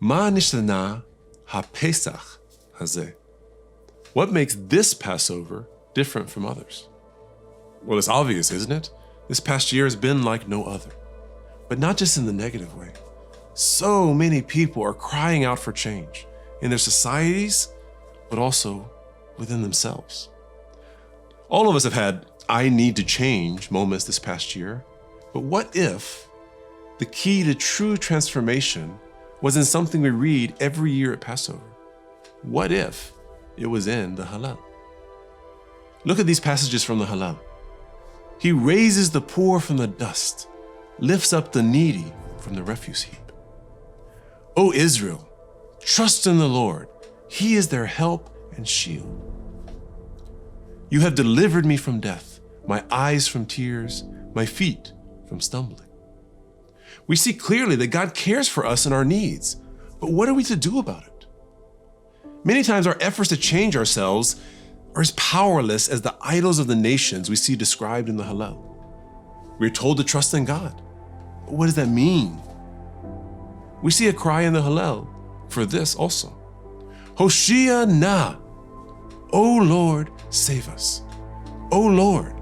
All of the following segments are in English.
מה נשתנה הפסח הזה? What makes this Passover different from others? Well, it's obvious, isn't it? This past year has been like no other. But not just in the negative way. So many people are crying out for change in their societies, but also within themselves. All of us have had I need to change moments this past year. But what if the key to true transformation was in something we read every year at Passover? What if it was in the Hallel? Look at these passages from the Hallel. He raises the poor from the dust, lifts up the needy from the refuse heap. O Israel, trust in the Lord. He is their help and shield. You have delivered me from death, my eyes from tears, my feet from stumbling. We see clearly that God cares for us and our needs, but what are we to do about it? Many times our efforts to change ourselves are as powerless as the idols of the nations we see described in the Hallel. We're told to trust in God. But what does that mean? We see a cry in the Hallel for this also. Hoshia na, O Lord, save us. O Lord,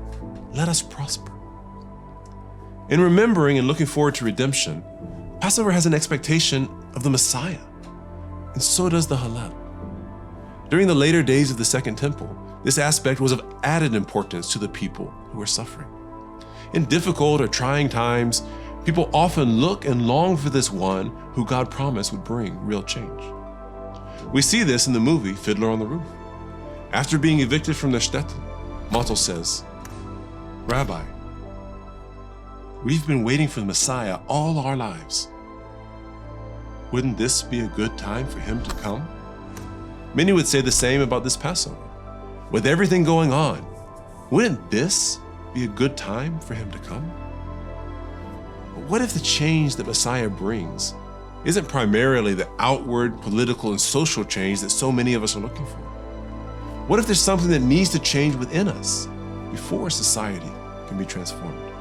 let us prosper. In remembering and looking forward to redemption, Passover has an expectation of the Messiah, and so does the Hallel. During the later days of the Second Temple, this aspect was of added importance to the people who were suffering. In difficult or trying times, people often look and long for this one who God promised would bring real change. We see this in the movie Fiddler on the Roof. After being evicted from Neshtetl, Mottel says, Rabbi, we've been waiting for the Messiah all our lives. Wouldn't this be a good time for him to come? Many would say the same about this Passover. With everything going on, wouldn't this be a good time for him to come? But what if the change that Messiah brings isn't primarily the outward political and social change that so many of us are looking for? What if there's something that needs to change within us before society can be transformed?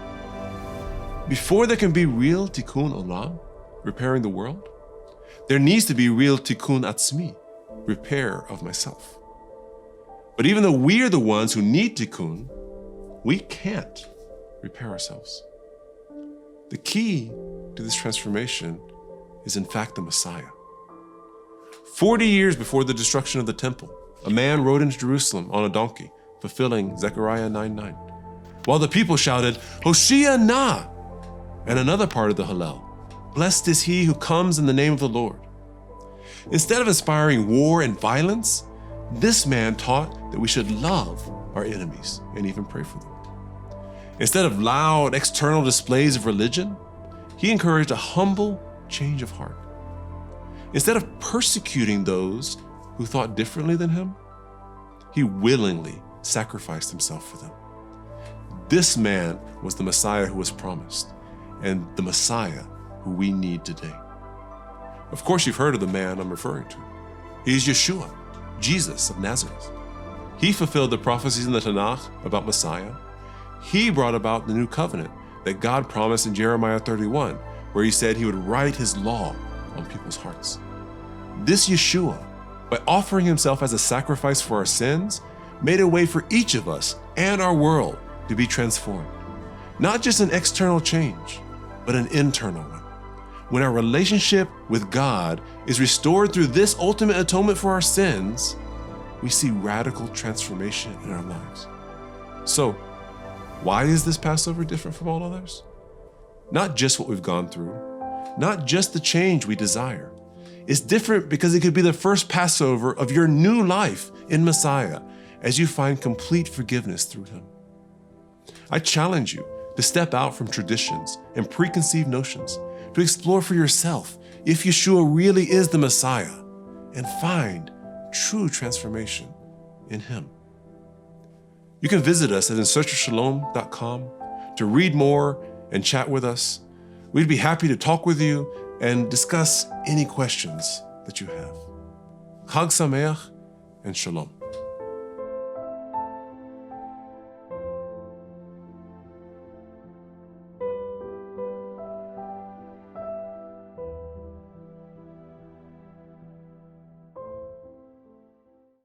Before there can be real tikkun olam, repairing the world, there needs to be real tikkun atzmi, repair of myself. But even though we are the ones who need tikkun, we can't repair ourselves. The key to this transformation is in fact the Messiah. 40 years before the destruction of the temple, a man rode into Jerusalem on a donkey, fulfilling Zechariah 9:9, while the people shouted, Hoshia na! And another part of the Hallel, blessed is he who comes in the name of the Lord. Instead of inspiring war and violence, this man taught that we should love our enemies and even pray for them. Instead of loud external displays of religion, he encouraged a humble change of heart. Instead of persecuting those who thought differently than him, he willingly sacrificed himself for them. This man was the Messiah who was promised, and the Messiah who we need today. Of course, you've heard of the man I'm referring to. He's Yeshua, Jesus of Nazareth. He fulfilled the prophecies in the Tanakh about Messiah. He brought about the new covenant that God promised in Jeremiah 31, where he said he would write his law on people's hearts. This Yeshua, by offering himself as a sacrifice for our sins, made a way for each of us and our world to be transformed. Not just an external change, but an internal one. When our relationship with God is restored through this ultimate atonement for our sins, we see radical transformation in our lives. So, why is this Passover different from all others? Not just what we've gone through, not just the change we desire. It's different because it could be the first Passover of your new life in Messiah as you find complete forgiveness through him. I challenge you to step out from traditions and preconceived notions, to explore for yourself if Yeshua really is the Messiah, and find true transformation in him. You can visit us at insearchofshalom.com to read more and chat with us. We'd be happy to talk with you and discuss any questions that you have. Chag Sameach and Shalom.